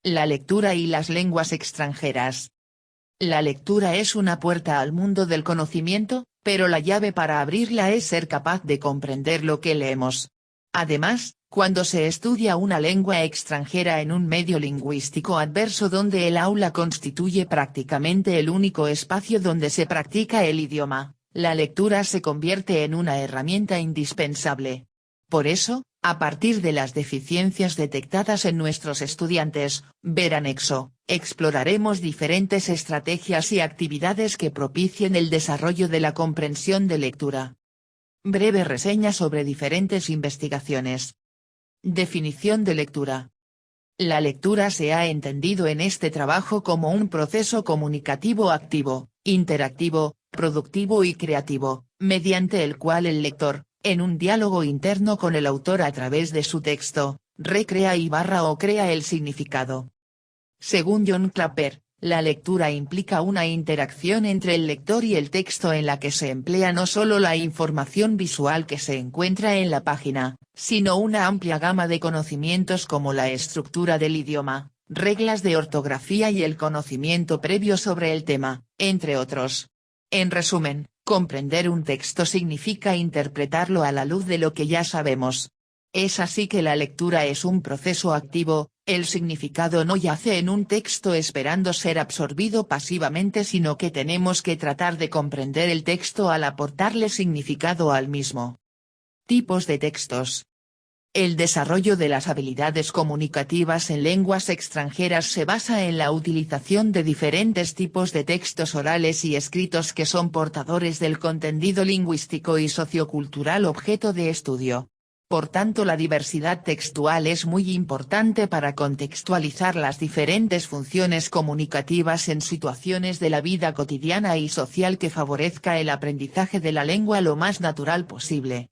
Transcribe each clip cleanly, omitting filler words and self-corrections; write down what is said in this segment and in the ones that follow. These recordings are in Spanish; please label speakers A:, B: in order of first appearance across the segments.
A: La lectura y las lenguas extranjeras. La lectura es una puerta al mundo del conocimiento, pero la llave para abrirla es ser capaz de comprender lo que leemos. Además, cuando se estudia una lengua extranjera en un medio lingüístico adverso donde el aula constituye prácticamente el único espacio donde se practica el idioma, la lectura se convierte en una herramienta indispensable. Por eso, a partir de las deficiencias detectadas en nuestros estudiantes, ver anexo, exploraremos diferentes estrategias y actividades que propicien el desarrollo de la comprensión de lectura. Breve reseña sobre diferentes investigaciones. Definición de lectura. La lectura se ha entendido en este trabajo como un proceso comunicativo activo, interactivo, productivo y creativo, mediante el cual el lector, en un diálogo interno con el autor a través de su texto, recrea o crea el significado. Según John Clapper, la lectura implica una interacción entre el lector y el texto en la que se emplea no solo la información visual que se encuentra en la página, sino una amplia gama de conocimientos como la estructura del idioma, reglas de ortografía y el conocimiento previo sobre el tema, entre otros. En resumen, comprender un texto significa interpretarlo a la luz de lo que ya sabemos. Es así que la lectura es un proceso activo, el significado no yace en un texto esperando ser absorbido pasivamente sino que tenemos que tratar de comprender el texto al aportarle significado al mismo. Tipos de textos. El desarrollo de las habilidades comunicativas en lenguas extranjeras se basa en la utilización de diferentes tipos de textos orales y escritos que son portadores del contenido lingüístico y sociocultural objeto de estudio. Por tanto, la diversidad textual es muy importante para contextualizar las diferentes funciones comunicativas en situaciones de la vida cotidiana y social que favorezca el aprendizaje de la lengua lo más natural posible.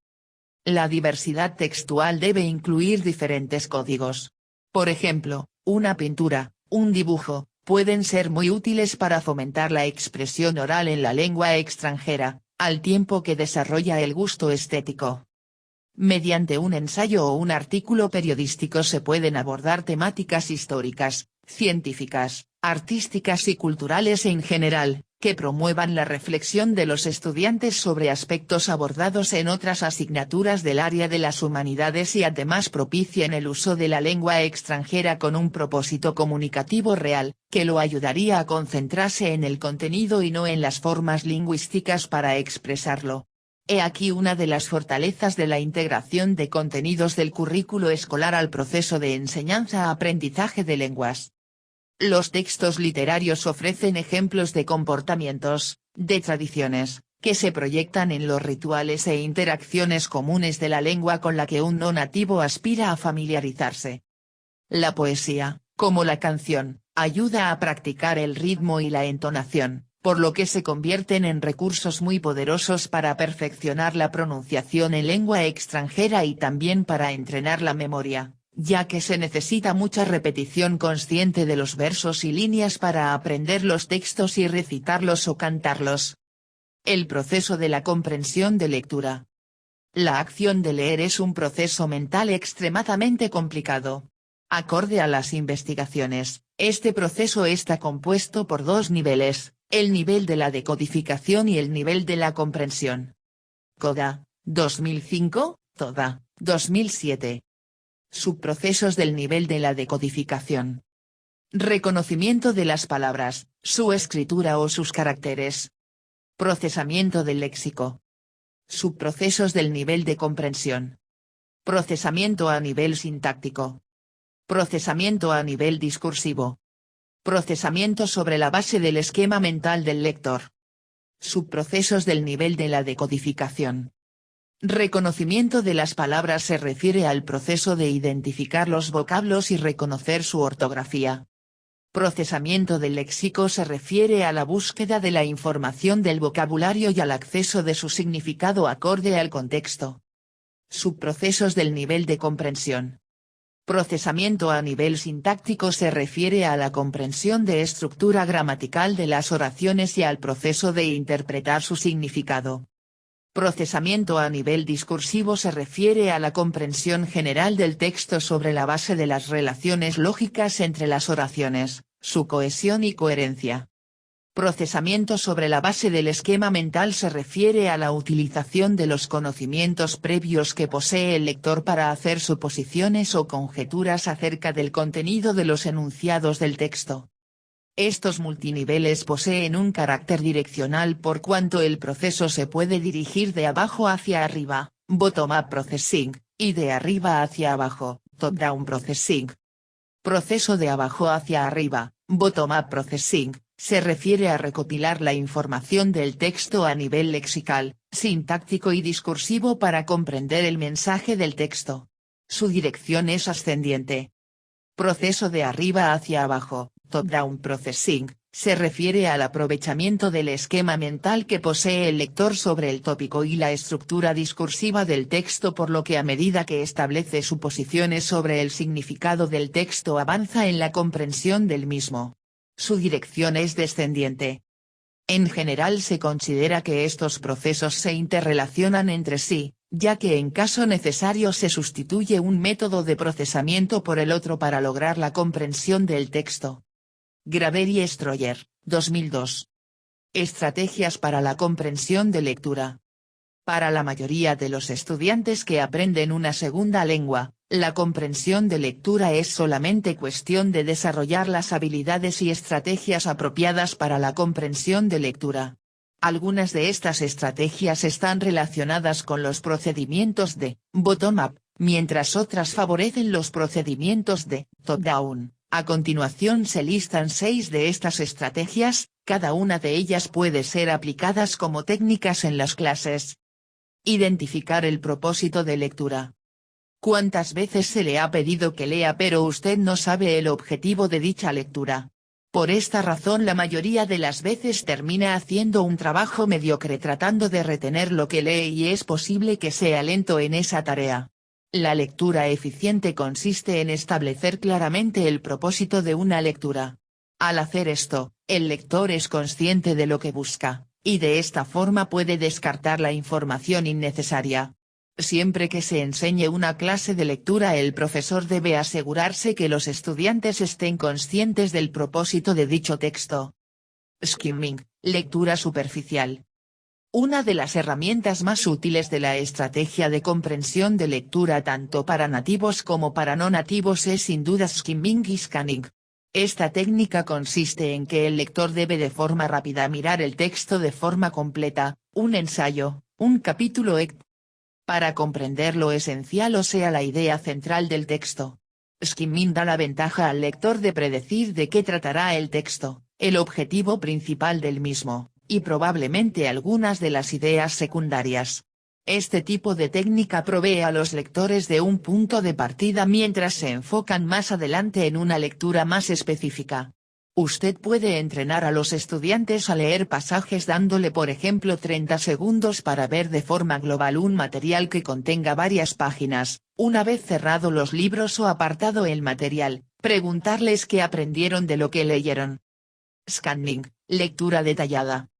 A: La diversidad textual debe incluir diferentes códigos. Por ejemplo, una pintura, un dibujo, pueden ser muy útiles para fomentar la expresión oral en la lengua extranjera, al tiempo que desarrolla el gusto estético. Mediante un ensayo o un artículo periodístico se pueden abordar temáticas históricas, científicas, artísticas y culturales en general, que promuevan la reflexión de los estudiantes sobre aspectos abordados en otras asignaturas del área de las humanidades y además propicien el uso de la lengua extranjera con un propósito comunicativo real, que lo ayudaría a concentrarse en el contenido y no en las formas lingüísticas para expresarlo. He aquí una de las fortalezas de la integración de contenidos del currículo escolar al proceso de enseñanza-aprendizaje de lenguas. Los textos literarios ofrecen ejemplos de comportamientos, de tradiciones, que se proyectan en los rituales e interacciones comunes de la lengua con la que un no nativo aspira a familiarizarse. La poesía, como la canción, ayuda a practicar el ritmo y la entonación, por lo que se convierten en recursos muy poderosos para perfeccionar la pronunciación en lengua extranjera y también para entrenar la memoria, ya que se necesita mucha repetición consciente de los versos y líneas para aprender los textos y recitarlos o cantarlos. El proceso de la comprensión de lectura. La acción de leer es un proceso mental extremadamente complicado. Acorde a las investigaciones, este proceso está compuesto por dos niveles, el nivel de la decodificación y el nivel de la comprensión. Coda, 2005, Toda, 2007. Subprocesos del nivel de la decodificación. Reconocimiento de las palabras, su escritura o sus caracteres. Procesamiento del léxico. Subprocesos del nivel de comprensión. Procesamiento a nivel sintáctico. Procesamiento a nivel discursivo. Procesamiento sobre la base del esquema mental del lector. Subprocesos del nivel de la decodificación. Reconocimiento de las palabras se refiere al proceso de identificar los vocablos y reconocer su ortografía. Procesamiento del léxico se refiere a la búsqueda de la información del vocabulario y al acceso de su significado acorde al contexto. Subprocesos del nivel de comprensión. Procesamiento a nivel sintáctico se refiere a la comprensión de estructura gramatical de las oraciones y al proceso de interpretar su significado. Procesamiento a nivel discursivo se refiere a la comprensión general del texto sobre la base de las relaciones lógicas entre las oraciones, su cohesión y coherencia. Procesamiento sobre la base del esquema mental se refiere a la utilización de los conocimientos previos que posee el lector para hacer suposiciones o conjeturas acerca del contenido de los enunciados del texto. Estos multiniveles poseen un carácter direccional por cuanto el proceso se puede dirigir de abajo hacia arriba, bottom-up processing, y de arriba hacia abajo, top-down processing. Proceso de abajo hacia arriba, bottom-up processing, se refiere a recopilar la información del texto a nivel lexical, sintáctico y discursivo para comprender el mensaje del texto. Su dirección es ascendiente. Proceso de arriba hacia abajo, top-down processing, se refiere al aprovechamiento del esquema mental que posee el lector sobre el tópico y la estructura discursiva del texto, por lo que a medida que establece suposiciones sobre el significado del texto avanza en la comprensión del mismo. Su dirección es descendiente. En general se considera que estos procesos se interrelacionan entre sí, ya que en caso necesario se sustituye un método de procesamiento por el otro para lograr la comprensión del texto. Graver y Stroyer, 2002. Estrategias para la comprensión de lectura. Para la mayoría de los estudiantes que aprenden una segunda lengua, la comprensión de lectura es solamente cuestión de desarrollar las habilidades y estrategias apropiadas para la comprensión de lectura. Algunas de estas estrategias están relacionadas con los procedimientos de bottom-up, mientras otras favorecen los procedimientos de top-down. A continuación se listan 6 de estas estrategias, cada una de ellas puede ser aplicadas como técnicas en las clases. Identificar el propósito de lectura. ¿Cuántas veces se le ha pedido que lea pero usted no sabe el objetivo de dicha lectura? Por esta razón la mayoría de las veces termina haciendo un trabajo mediocre tratando de retener lo que lee y es posible que sea lento en esa tarea. La lectura eficiente consiste en establecer claramente el propósito de una lectura. Al hacer esto, el lector es consciente de lo que busca, y de esta forma puede descartar la información innecesaria. Siempre que se enseñe una clase de lectura, el profesor debe asegurarse que los estudiantes estén conscientes del propósito de dicho texto. Skimming, lectura superficial. Una de las herramientas más útiles de la estrategia de comprensión de lectura tanto para nativos como para no nativos es sin duda skimming y scanning. Esta técnica consiste en que el lector debe de forma rápida mirar el texto de forma completa, un ensayo, un capítulo para comprender lo esencial o sea la idea central del texto. Skimming da la ventaja al lector de predecir de qué tratará el texto, el objetivo principal del mismo, y probablemente algunas de las ideas secundarias. Este tipo de técnica provee a los lectores de un punto de partida mientras se enfocan más adelante en una lectura más específica. Usted puede entrenar a los estudiantes a leer pasajes dándole por ejemplo 30 segundos para ver de forma global un material que contenga varias páginas, una vez cerrado los libros o apartado el material, preguntarles qué aprendieron de lo que leyeron. Scanning, lectura detallada.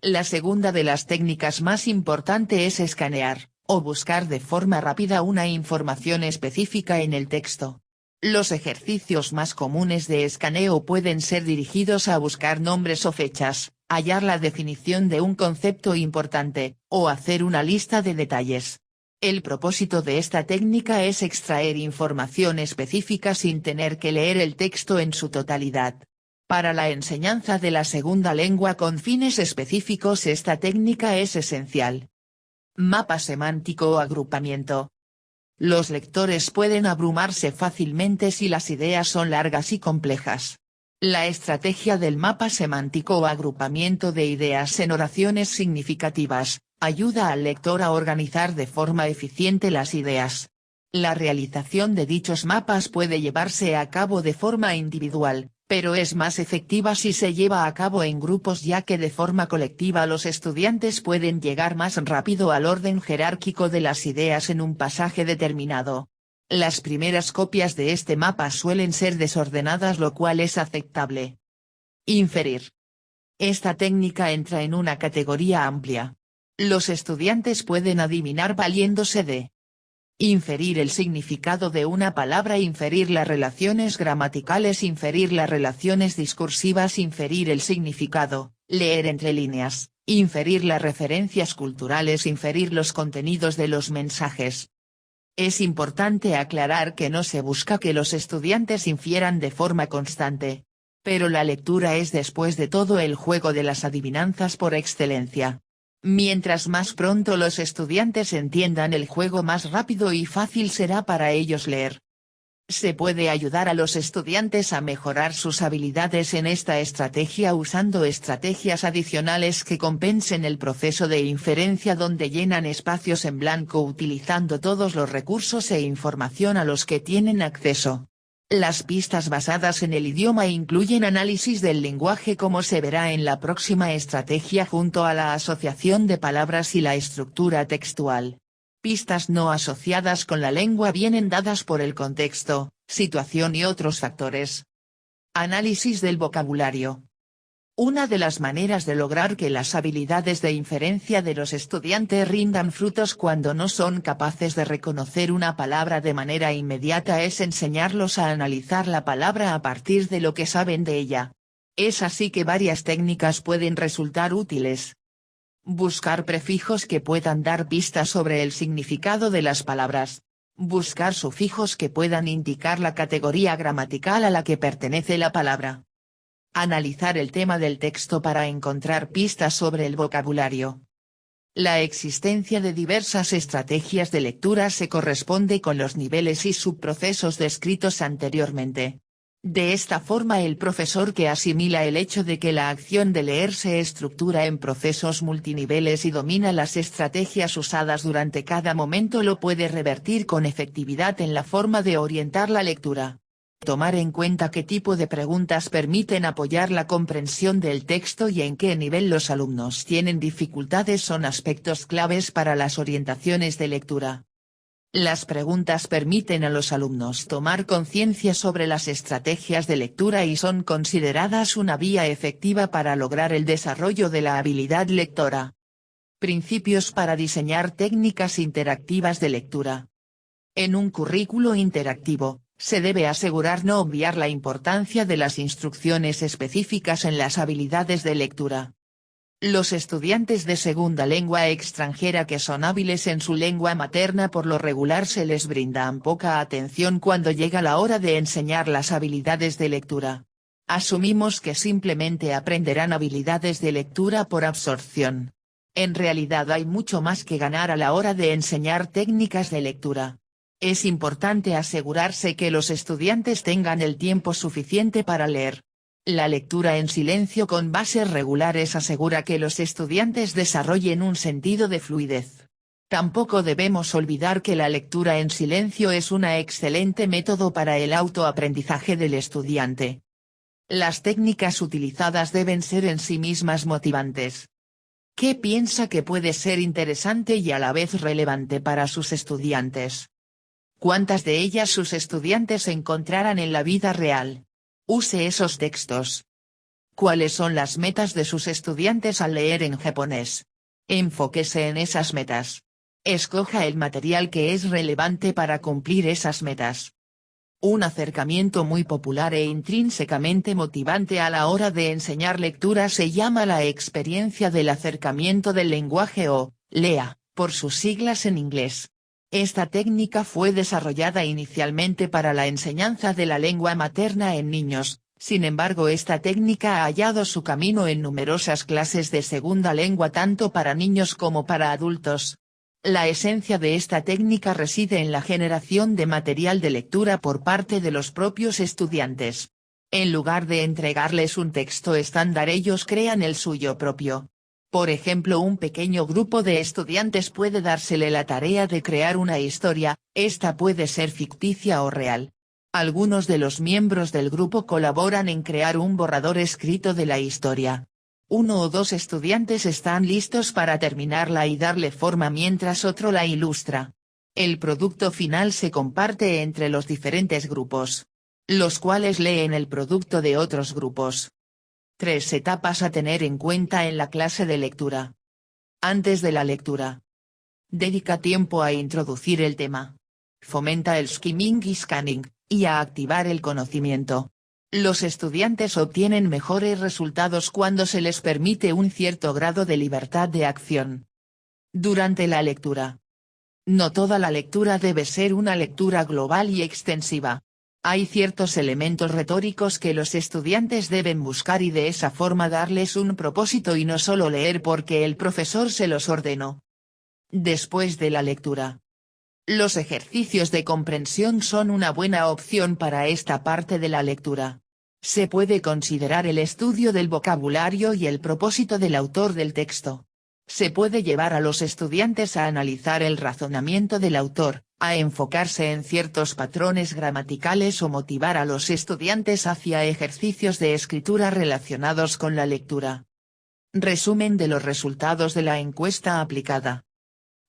A: La segunda de las técnicas más importante es escanear, o buscar de forma rápida una información específica en el texto. Los ejercicios más comunes de escaneo pueden ser dirigidos a buscar nombres o fechas, hallar la definición de un concepto importante, o hacer una lista de detalles. El propósito de esta técnica es extraer información específica sin tener que leer el texto en su totalidad. Para la enseñanza de la segunda lengua con fines específicos esta técnica es esencial. Mapa semántico o agrupamiento. Los lectores pueden abrumarse fácilmente si las ideas son largas y complejas. La estrategia del mapa semántico o agrupamiento de ideas en oraciones significativas, ayuda al lector a organizar de forma eficiente las ideas. La realización de dichos mapas puede llevarse a cabo de forma individual, pero es más efectiva si se lleva a cabo en grupos ya que de forma colectiva los estudiantes pueden llegar más rápido al orden jerárquico de las ideas en un pasaje determinado. Las primeras copias de este mapa suelen ser desordenadas, lo cual es aceptable. Inferir. Esta técnica entra en una categoría amplia. Los estudiantes pueden adivinar valiéndose de inferir el significado de una palabra, inferir las relaciones gramaticales, inferir las relaciones discursivas, inferir el significado, leer entre líneas, inferir las referencias culturales, inferir los contenidos de los mensajes. Es importante aclarar que no se busca que los estudiantes infieran de forma constante. Pero la lectura es después de todo el juego de las adivinanzas por excelencia. Mientras más pronto los estudiantes entiendan el juego, más rápido y fácil será para ellos leer. Se puede ayudar a los estudiantes a mejorar sus habilidades en esta estrategia usando estrategias adicionales que compensen el proceso de inferencia, donde llenan espacios en blanco utilizando todos los recursos e información a los que tienen acceso. Las pistas basadas en el idioma incluyen análisis del lenguaje, como se verá en la próxima estrategia, junto a la asociación de palabras y la estructura textual. Pistas no asociadas con la lengua vienen dadas por el contexto, situación y otros factores. Análisis del vocabulario. Una de las maneras de lograr que las habilidades de inferencia de los estudiantes rindan frutos cuando no son capaces de reconocer una palabra de manera inmediata es enseñarlos a analizar la palabra a partir de lo que saben de ella. Es así que varias técnicas pueden resultar útiles. Buscar prefijos que puedan dar pistas sobre el significado de las palabras. Buscar sufijos que puedan indicar la categoría gramatical a la que pertenece la palabra. Analizar el tema del texto para encontrar pistas sobre el vocabulario. La existencia de diversas estrategias de lectura se corresponde con los niveles y subprocesos descritos anteriormente. De esta forma, el profesor que asimila el hecho de que la acción de leer se estructura en procesos multiniveles y domina las estrategias usadas durante cada momento lo puede revertir con efectividad en la forma de orientar la lectura. Tomar en cuenta qué tipo de preguntas permiten apoyar la comprensión del texto y en qué nivel los alumnos tienen dificultades son aspectos claves para las orientaciones de lectura. Las preguntas permiten a los alumnos tomar conciencia sobre las estrategias de lectura y son consideradas una vía efectiva para lograr el desarrollo de la habilidad lectora. Principios para diseñar técnicas interactivas de lectura. En un currículo interactivo, se debe asegurar no obviar la importancia de las instrucciones específicas en las habilidades de lectura. Los estudiantes de segunda lengua extranjera que son hábiles en su lengua materna por lo regular se les brinda poca atención cuando llega la hora de enseñar las habilidades de lectura. Asumimos que simplemente aprenderán habilidades de lectura por absorción. En realidad hay mucho más que ganar a la hora de enseñar técnicas de lectura. Es importante asegurarse que los estudiantes tengan el tiempo suficiente para leer. La lectura en silencio con bases regulares asegura que los estudiantes desarrollen un sentido de fluidez. Tampoco debemos olvidar que la lectura en silencio es un excelente método para el autoaprendizaje del estudiante. Las técnicas utilizadas deben ser en sí mismas motivantes. ¿Qué piensa que puede ser interesante y a la vez relevante para sus estudiantes? ¿Cuántas de ellas sus estudiantes encontrarán en la vida real? Use esos textos. ¿Cuáles son las metas de sus estudiantes al leer en japonés? Enfóquese en esas metas. Escoja el material que es relevante para cumplir esas metas. Un acercamiento muy popular e intrínsecamente motivante a la hora de enseñar lectura se llama la experiencia del acercamiento del lenguaje o, LEA, por sus siglas en inglés. Esta técnica fue desarrollada inicialmente para la enseñanza de la lengua materna en niños, sin embargo esta técnica ha hallado su camino en numerosas clases de segunda lengua tanto para niños como para adultos. La esencia de esta técnica reside en la generación de material de lectura por parte de los propios estudiantes. En lugar de entregarles un texto estándar, ellos crean el suyo propio. Por ejemplo, un pequeño grupo de estudiantes puede dársele la tarea de crear una historia, esta puede ser ficticia o real. Algunos de los miembros del grupo colaboran en crear un borrador escrito de la historia. Uno o dos estudiantes están listos para terminarla y darle forma mientras otro la ilustra. El producto final se comparte entre los diferentes grupos, los cuales leen el producto de otros grupos. 3 etapas a tener en cuenta en la clase de lectura. Antes de la lectura. Dedica tiempo a introducir el tema. Fomenta el skimming y scanning, y a activar el conocimiento. Los estudiantes obtienen mejores resultados cuando se les permite un cierto grado de libertad de acción. Durante la lectura. No toda la lectura debe ser una lectura global y extensiva. Hay ciertos elementos retóricos que los estudiantes deben buscar y de esa forma darles un propósito y no solo leer porque el profesor se los ordenó. Después de la lectura. Los ejercicios de comprensión son una buena opción para esta parte de la lectura. Se puede considerar el estudio del vocabulario y el propósito del autor del texto. Se puede llevar a los estudiantes a analizar el razonamiento del autor, a enfocarse en ciertos patrones gramaticales o motivar a los estudiantes hacia ejercicios de escritura relacionados con la lectura. Resumen de los resultados de la encuesta aplicada.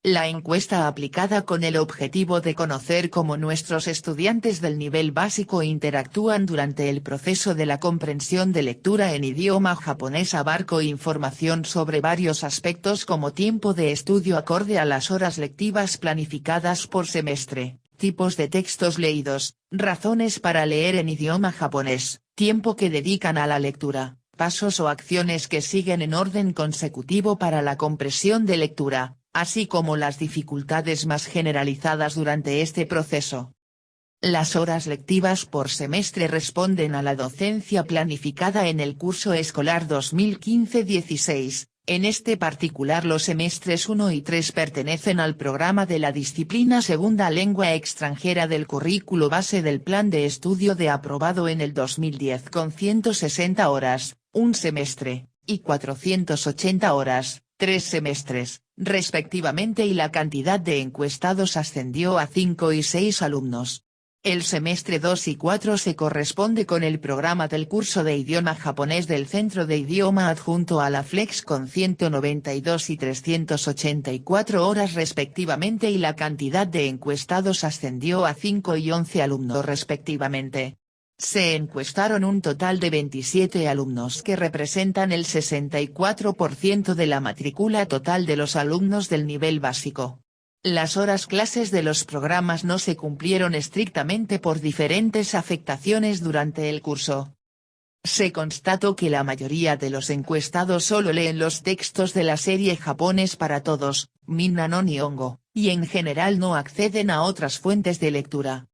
A: La encuesta aplicada con el objetivo de conocer cómo nuestros estudiantes del nivel básico interactúan durante el proceso de la comprensión de lectura en idioma japonés abarcó información sobre varios aspectos como tiempo de estudio acorde a las horas lectivas planificadas por semestre, tipos de textos leídos, razones para leer en idioma japonés, tiempo que dedican a la lectura, pasos o acciones que siguen en orden consecutivo para la comprensión de lectura, así como las dificultades más generalizadas durante este proceso. Las horas lectivas por semestre responden a la docencia planificada en el curso escolar 2015-16, en este particular los semestres 1 y 3 pertenecen al programa de la disciplina Segunda Lengua Extranjera del currículo base del plan de estudio de aprobado en el 2010 con 160 horas, un semestre, y 480 horas, 3 semestres, respectivamente y la cantidad de encuestados ascendió a 5 y 6 alumnos. El semestre 2 y 4 se corresponde con el programa del curso de idioma japonés del Centro de Idioma adjunto a la Flex con 192 y 384 horas respectivamente y la cantidad de encuestados ascendió a 5 y 11 alumnos respectivamente. Se encuestaron un total de 27 alumnos que representan el 64% de la matrícula total de los alumnos del nivel básico. Las horas clases de los programas no se cumplieron estrictamente por diferentes afectaciones durante el curso. Se constató que la mayoría de los encuestados solo leen los textos de la serie Japonés para Todos, Minna no Nihongo, y en general no acceden a otras fuentes de lectura.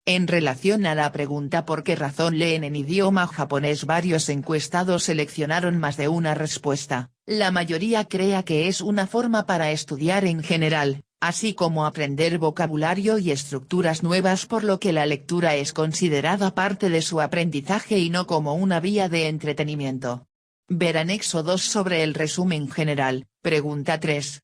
A: En relación a la pregunta por qué razón leen en idioma japonés, varios encuestados seleccionaron más de una respuesta. La mayoría crea que es una forma para estudiar en general, así como aprender vocabulario y estructuras nuevas, por lo que la lectura es considerada parte de su aprendizaje y no como una vía de entretenimiento. Ver anexo 2 sobre el resumen general, pregunta 3.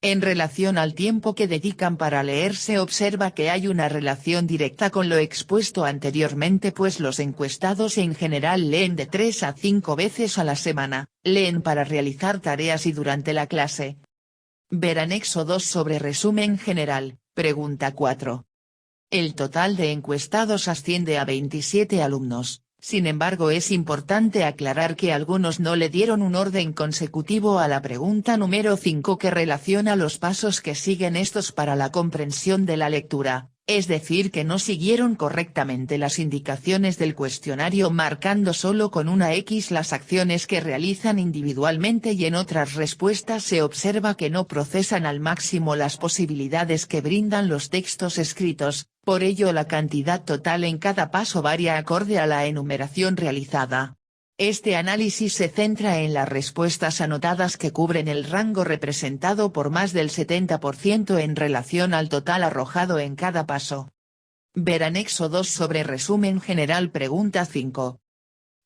A: En relación al tiempo que dedican para leer se observa que hay una relación directa con lo expuesto anteriormente, pues los encuestados en general leen de 3 a 5 veces a la semana, leen para realizar tareas y durante la clase. Ver anexo 2 sobre resumen general, pregunta 4. El total de encuestados asciende a 27 alumnos. Sin embargo, es importante aclarar que algunos no le dieron un orden consecutivo a la pregunta número 5 que relaciona los pasos que siguen estos para la comprensión de la lectura, es decir que no siguieron correctamente las indicaciones del cuestionario marcando solo con una X las acciones que realizan individualmente y en otras respuestas se observa que no procesan al máximo las posibilidades que brindan los textos escritos. Por ello la cantidad total en cada paso varía acorde a la enumeración realizada. Este análisis se centra en las respuestas anotadas que cubren el rango representado por más del 70% en relación al total arrojado en cada paso. Ver anexo 2 sobre resumen general pregunta 5.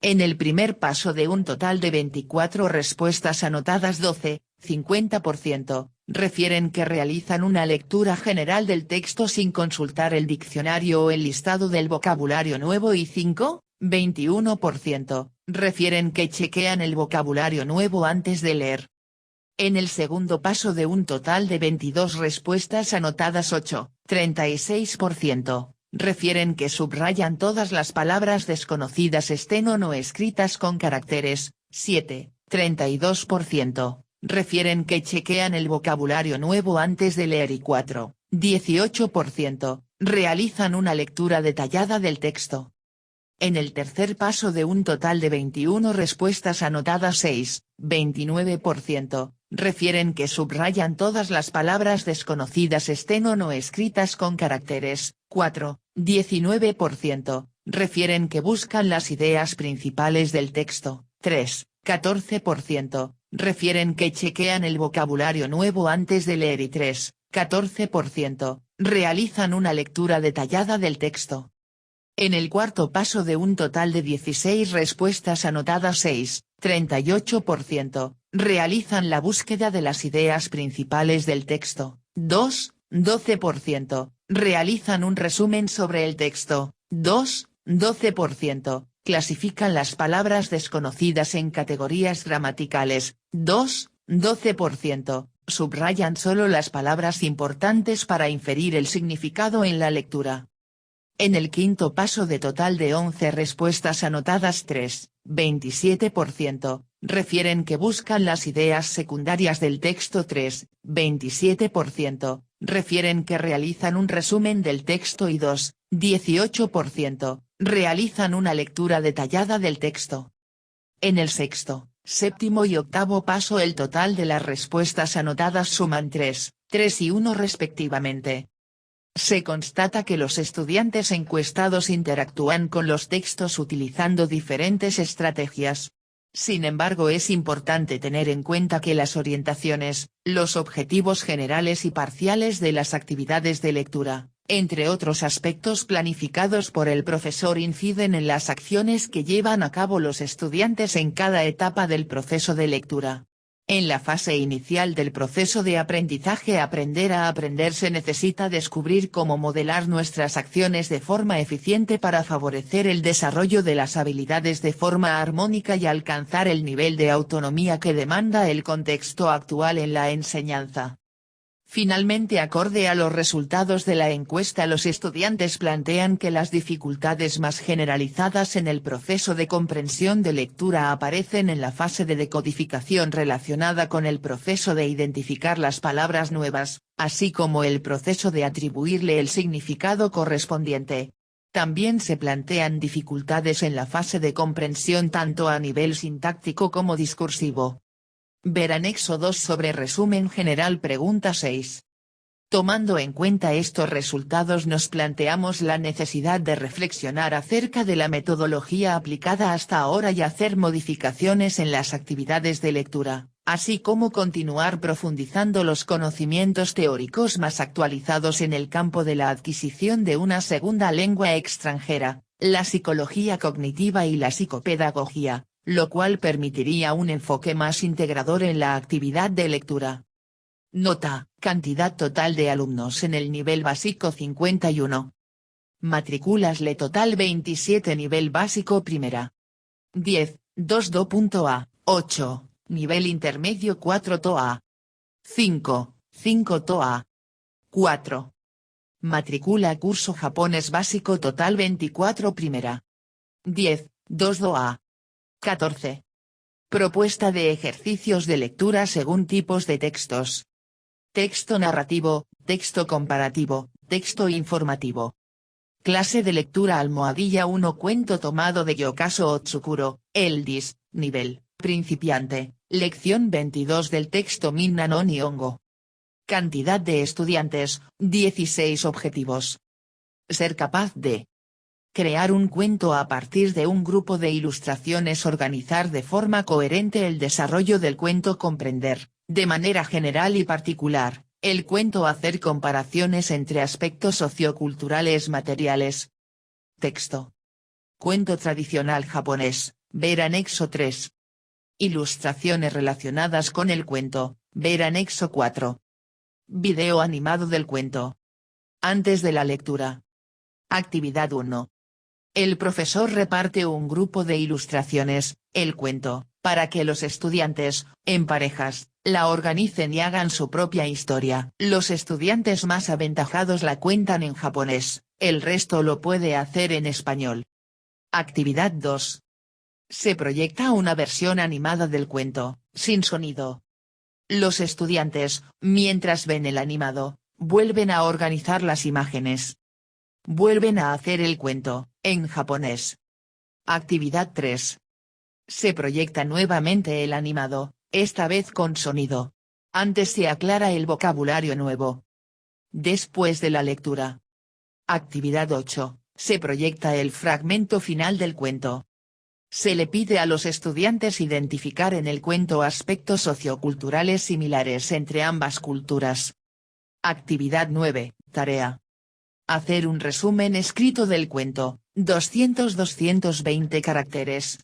A: En el primer paso de un total de 24 respuestas anotadas 12, 50%, refieren que realizan una lectura general del texto sin consultar el diccionario o el listado del vocabulario nuevo y 5, 21%, refieren que chequean el vocabulario nuevo antes de leer. En el segundo paso de un total de 22 respuestas anotadas 8, 36%. Refieren que subrayan todas las palabras desconocidas estén o no escritas con caracteres, 7, 32%, refieren que chequean el vocabulario nuevo antes de leer y 4, 18%, realizan una lectura detallada del texto. En el tercer paso de un total de 21 respuestas anotadas 6, 29%, refieren que subrayan todas las palabras desconocidas estén o no escritas con caracteres, 4, 19%, refieren que buscan las ideas principales del texto, 3, 14%, refieren que chequean el vocabulario nuevo antes de leer y 3, 14%, realizan una lectura detallada del texto. En el cuarto paso de un total de 16 respuestas anotadas 6, 38%, realizan la búsqueda de las ideas principales del texto, 2, 12%, realizan un resumen sobre el texto, 2, 12%, clasifican las palabras desconocidas en categorías gramaticales, 2, 12%, subrayan solo las palabras importantes para inferir el significado en la lectura. En el quinto paso de total de 11 respuestas anotadas 3, 27%, refieren que buscan las ideas secundarias del texto 3, 27%, refieren que realizan un resumen del texto y 2, 18%, realizan una lectura detallada del texto. En el sexto, séptimo y octavo paso el total de las respuestas anotadas suman 3, 3 y 1 respectivamente. Se constata que los estudiantes encuestados interactúan con los textos utilizando diferentes estrategias. Sin embargo, es importante tener en cuenta que las orientaciones, los objetivos generales y parciales de las actividades de lectura, entre otros aspectos planificados por el profesor, inciden en las acciones que llevan a cabo los estudiantes en cada etapa del proceso de lectura. En la fase inicial del proceso de aprendizaje, aprender a aprender, se necesita descubrir cómo modelar nuestras acciones de forma eficiente para favorecer el desarrollo de las habilidades de forma armónica y alcanzar el nivel de autonomía que demanda el contexto actual en la enseñanza. Finalmente, acorde a los resultados de la encuesta, los estudiantes plantean que las dificultades más generalizadas en el proceso de comprensión de lectura aparecen en la fase de decodificación relacionada con el proceso de identificar las palabras nuevas, así como el proceso de atribuirle el significado correspondiente. También se plantean dificultades en la fase de comprensión tanto a nivel sintáctico como discursivo. Ver anexo 2 sobre resumen general. Pregunta 6. Tomando en cuenta estos resultados, nos planteamos la necesidad de reflexionar acerca de la metodología aplicada hasta ahora y hacer modificaciones en las actividades de lectura, así como continuar profundizando los conocimientos teóricos más actualizados en el campo de la adquisición de una segunda lengua extranjera, la psicología cognitiva y la psicopedagogía, lo cual permitiría un enfoque más integrador en la actividad de lectura. Nota: cantidad total de alumnos en el nivel básico 51. Matrículas le total 27. Nivel básico primera. 10, 2.A, 8, nivel intermedio 4 TOA. 5, 5 TOA. 4. Matrícula curso japonés básico total 24 primera. 10, 2 DOA. 14. Propuesta de ejercicios de lectura según tipos de textos. Texto narrativo, texto comparativo, texto informativo. Clase de lectura almohadilla 1, cuento tomado de Yokaso Otsukuro, Eldis, nivel, principiante, lección 22 del texto Minna no Nihongo. Cantidad de estudiantes, 16 objetivos. Ser capaz de crear un cuento a partir de un grupo de ilustraciones, organizar de forma coherente el desarrollo del cuento, comprender, de manera general y particular, el cuento, hacer comparaciones entre aspectos socioculturales materiales. Texto. Cuento tradicional japonés, ver anexo 3. Ilustraciones relacionadas con el cuento, ver anexo 4. Video animado del cuento. Antes de la lectura. Actividad 1. El profesor reparte un grupo de ilustraciones, el cuento, para que los estudiantes, en parejas, la organicen y hagan su propia historia. Los estudiantes más aventajados la cuentan en japonés, el resto lo puede hacer en español. Actividad 2. Se proyecta una versión animada del cuento, sin sonido. Los estudiantes, mientras ven el animado, vuelven a organizar las imágenes. Vuelven a hacer el cuento, en japonés. Actividad 3. Se proyecta nuevamente el animado, esta vez con sonido. Antes se aclara el vocabulario nuevo. Después de la lectura. Actividad 8. Se proyecta el fragmento final del cuento. Se le pide a los estudiantes identificar en el cuento aspectos socioculturales similares entre ambas culturas. Actividad 9. Tarea. Hacer un resumen escrito del cuento, 200-220 caracteres.